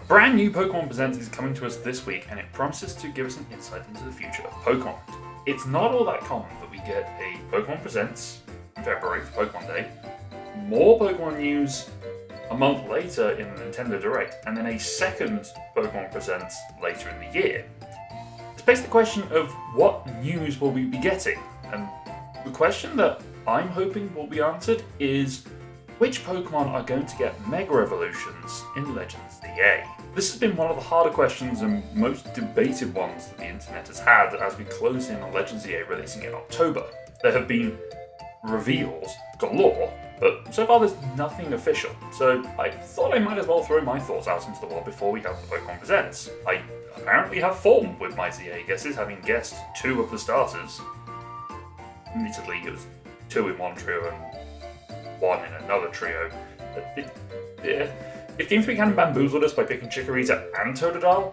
Brand new Pokémon Presents is coming to us this week, and it promises to give us an insight into the future of Pokémon. It's not all that common that we get a Pokémon Presents in February for Pokémon Day, more Pokémon news a month later in the Nintendo Direct, and then a second Pokémon Presents later in the year. It's based the question of what news will we be getting, and the question that I'm hoping will be answered is which Pokémon are going to get Mega Evolutions in Legends ZA? This has been one of the harder questions and most debated ones that the internet has had as we close in on Legends ZA releasing in October. There have been reveals galore, but so far there's nothing official, so I thought I might as well throw my thoughts out into the world before we have the Pokémon Presents. I apparently have form with my ZA guesses, having guessed 2 of the starters. Admittedly, it was 2 in one trio and 1 in another trio. If Game 3 hadn't bamboozled us by picking Chikorita and Totodile,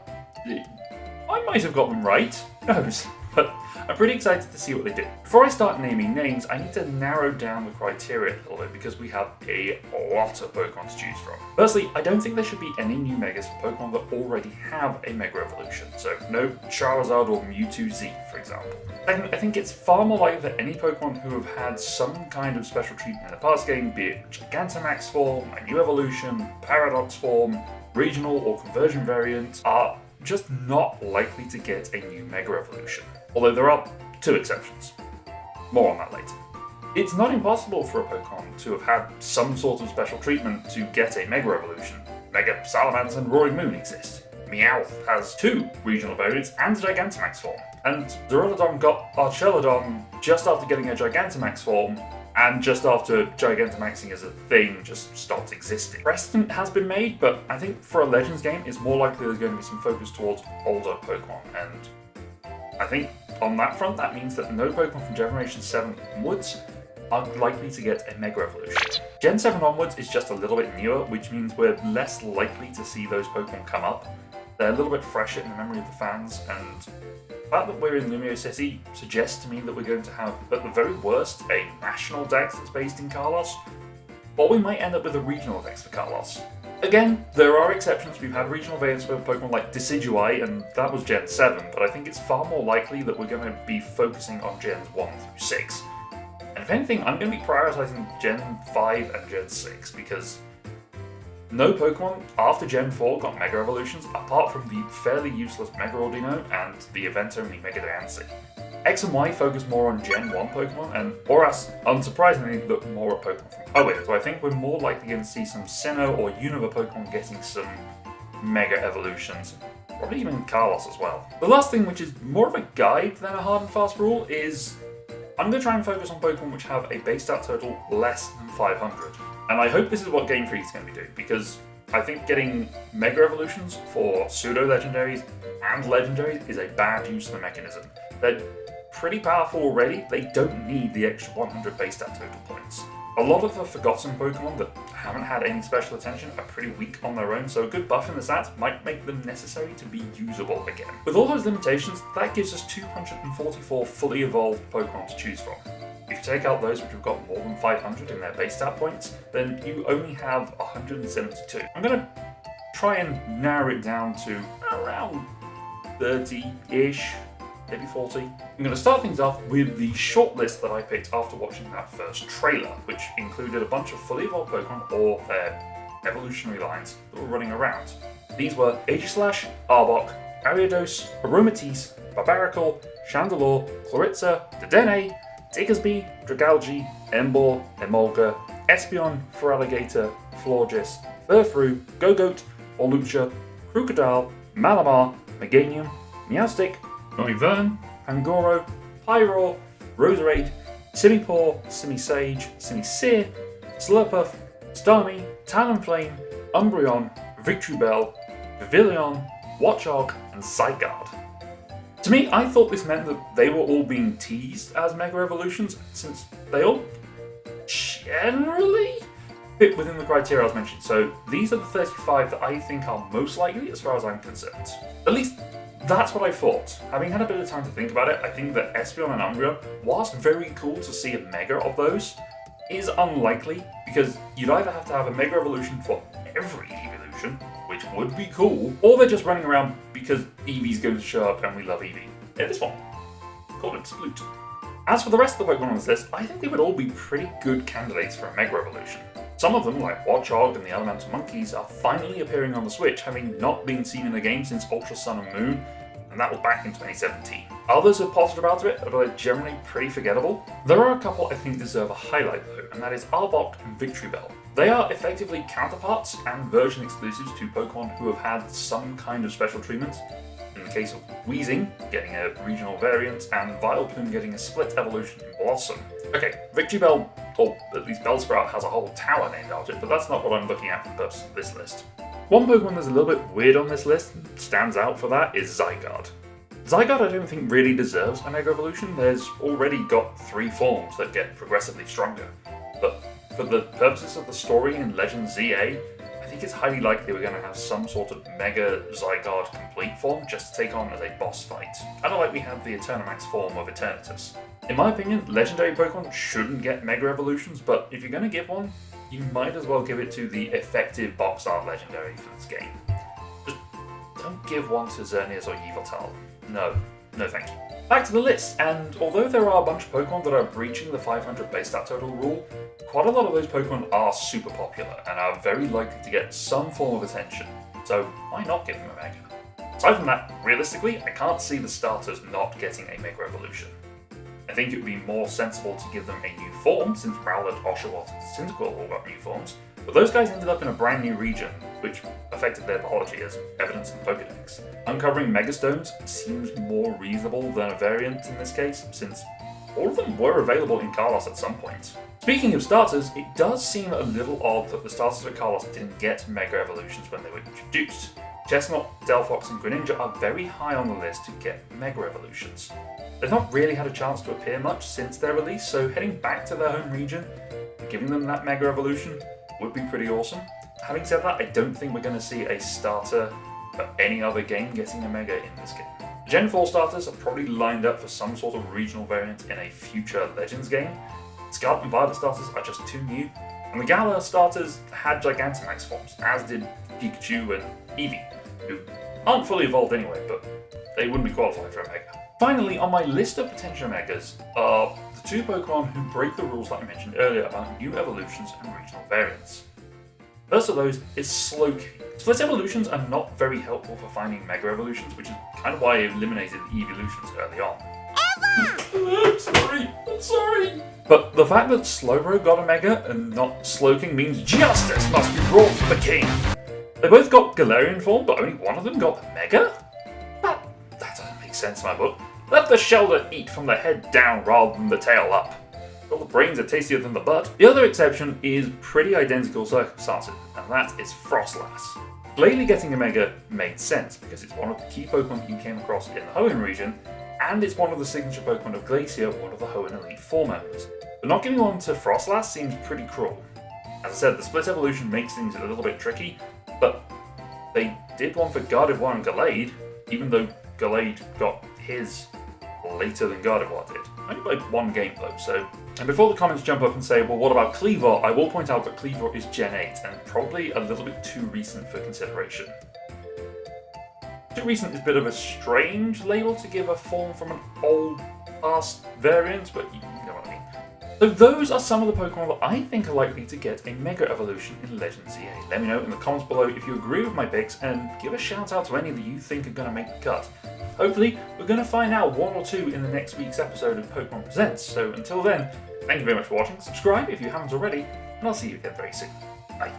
I might have got them right. Who knows? But I'm pretty excited to see what they do. Before I start naming names, I need to narrow down the criteria a little bit because we have a lot of Pokemon to choose from. Firstly, I don't think there should be any new Megas for Pokemon that already have a Mega Evolution, so no Charizard or Mewtwo Z, for example. Second, I think it's far more likely that any Pokemon who have had some kind of special treatment in the past game, be it Gigantamax form, a new evolution, Paradox form, regional or conversion variant, are just not likely to get a new Mega Evolution. Although there are 2 exceptions. More on that later. It's not impossible for a Pokemon to have had some sort of special treatment to get a Mega Evolution. Mega Salamence and Roaring Moon exist. Meowth has 2 regional variants and a Gigantamax form. And Duraludon got Archelodon just after getting a Gigantamax form, and just after Gigantamaxing as a thing just stopped existing. Precedent has been made, but I think for a Legends game, it's more likely there's going to be some focus towards older Pokemon, and I think on that front, that means that no Pokemon from Generation 7 onwards are likely to get a Mega Evolution. Gen 7 onwards is just a little bit newer, which means we're less likely to see those Pokemon come up. They're a little bit fresher in the memory of the fans, and the fact that we're in Lumio City suggests to me that we're going to have, at the very worst, a national dex that's based in Kalos, or we might end up with a regional dex for Kalos. Again, there are exceptions. We've had regional variants for Pokemon like Decidueye, and that was Gen 7, but I think it's far more likely that we're going to be focusing on Gens 1 through 6. And if anything, I'm going to be prioritizing Gen 5 and Gen 6, because no Pokemon after Gen 4 got Mega Evolutions, apart from the fairly useless Mega Ordino and the event-only Mega Diancie. X and Y focus more on Gen 1 Pokemon, and Boras, unsurprisingly, look more at Pokemon from Hoenn, so I think we're more likely going to see some Sinnoh or Unova Pokemon getting some Mega Evolutions, probably even Kalos as well. The last thing, which is more of a guide than a hard and fast rule, is I'm going to try and focus on Pokemon which have a base stat total less than 500. And I hope this is what Game Freak is going to be doing, because I think getting Mega Evolutions for pseudo-legendaries and legendaries is a bad use of the mechanism. They're pretty powerful already, they don't need the extra 100 base stat total points. A lot of the forgotten Pokemon that haven't had any special attention are pretty weak on their own, so a good buff in the stats might make them necessary to be usable again. With all those limitations, that gives us 244 fully evolved Pokemon to choose from. If you take out those which have got more than 500 in their base stat points, then you only have 172. I'm going to try and narrow it down to around 30-ish, maybe 40. I'm going to start things off with the short list that I picked after watching that first trailer, which included a bunch of fully evolved Pokemon or their evolutionary lines that were running around. These were Aegislash, Arbok, Ariados, Aromatisse, Barbaracle, Chandelure, Chloritza, Dedenne, Diggersby, Dragalge, Emboar, Emolga, Espeon, Feraligatr, Florges, Furfrou, Gogoat, Olucha, Crocodile, Malamar, Meganium, Meowstic, Noivern, Pangoro, Pyroar, Roserade, Simipour, Simisage, Simisea, Slurpuff, Starmie, Talonflame, Umbreon, Victreebel, Pavilion, Watchog, and Zygarde. To me, I thought this meant that they were all being teased as Mega Evolutions, since they all generally fit within the criteria I was mentioned. So these are the 35 that I think are most likely as far as I'm concerned. At least that's what I thought. Having had a bit of time to think about it, I think that Espeon and Umbreon, whilst very cool to see a Mega of those, is unlikely, because you'd either have to have a Mega Evolution for every evolution, which would be cool, or they're just running around because Eevee's going to show up and we love Eevee. Yeah, this one. Call it Salute. As for the rest of the Pokemon on this list, I think they would all be pretty good candidates for a Mega Evolution. Some of them, like Watchog and the Elemental Monkeys, are finally appearing on the Switch, having not been seen in the game since Ultra Sun and Moon, and that was back in 2017. Others have potted about a bit, but are generally pretty forgettable. There are a couple I think deserve a highlight though, and that is Arbok and Victory Bell. They are effectively counterparts and version exclusives to Pokemon who have had some kind of special treatment. In the case of Weezing, getting a regional variant, and Vileplume getting a split evolution in Blossom. Okay, Victory Bell, or at least Bellsprout, has a whole tower named after it, but that's not what I'm looking at for the purposes of this list. One Pokemon that's a little bit weird on this list, and stands out for that, is Zygarde. Zygarde I don't think really deserves a Mega Evolution. There's already got 3 forms that get progressively stronger. But for the purposes of the story in Legend ZA, I think it's highly likely we're going to have some sort of Mega Zygarde complete form just to take on as a boss fight. Kind of like we had the Eternamax form of Eternatus. In my opinion, legendary Pokemon shouldn't get Mega Evolutions, but if you're going to give one, you might as well give it to the effective box art legendary for this game. Just don't give one to Xerneas or Yveltal. No thank you. Back to the list, and although there are a bunch of Pokemon that are breaching the 500 base stat total rule, quite a lot of those Pokemon are super popular and are very likely to get some form of attention, so why not give them a Mega? Aside from that, realistically, I can't see the starters not getting a Mega Evolution. I think it would be more sensible to give them a new form, since Rowlet, Oshawott, and Cyndaquil all got new forms, but those guys ended up in a brand new region, which affected their biology as evidenced in the Pokedex. Uncovering Megastones seems more reasonable than a variant in this case, since all of them were available in Kalos at some point. Speaking of starters, it does seem a little odd that the starters at Kalos didn't get Mega Evolutions when they were introduced. Chestnut, Delphox, and Greninja are very high on the list to get Mega Evolutions. They've not really had a chance to appear much since their release, so heading back to their home region and giving them that Mega Evolution would be pretty awesome. Having said that, I don't think we're going to see a starter for any other game getting a Mega in this game. The Gen 4 starters are probably lined up for some sort of regional variant in a future Legends game. Scarlet and Violet starters are just too new, and the Galar starters had Gigantamax forms, as did Pikachu and Eevee, who aren't fully evolved anyway, but they wouldn't be qualified for a Mega. Finally, on my list of potential Megas are the 2 Pokemon who break the rules that I mentioned earlier about new evolutions and regional variants. First of those is Slowking. Split evolutions are not very helpful for finding Mega Evolutions, which is kind of why I eliminated evolutions early on. I'm sorry! But the fact that Slowbro got a Mega and not Slowking means justice must be brought for the king! They both got Galarian form, but only one of them got the Mega? That doesn't make sense in my book. Let the shoulder eat from the head down rather than the tail up. Well, the brains are tastier than the butt. The other exception is pretty identical circumstances, and that is Frostlass. Glalie getting a Mega made sense because it's one of the key Pokemon you came across in the Hoenn region, and it's one of the signature Pokemon of Glacier, one of the Hoenn Elite Four members. But not giving one to Frostlass seems pretty cruel. As I said, the split evolution makes things a little bit tricky, but they did one for Gardevoir and Gallade, even though Gallade got his later than Gardevoir did. Only by 1 game though, so... And before the comments jump up and say, well, what about Cleavor? I will point out that Cleavor is Gen 8, and probably a little bit too recent for consideration. Too recent is a bit of a strange label to give a form from an old past variant, but you know what I mean. So those are some of the Pokemon that I think are likely to get a Mega Evolution in Legends ZA. Let me know in the comments below if you agree with my picks, and give a shout out to any that you think are going to make the cut. Hopefully, we're going to find out 1 or 2 in the next week's episode of Pokémon Presents, so until then, thank you very much for watching, subscribe if you haven't already, and I'll see you again very soon. Bye.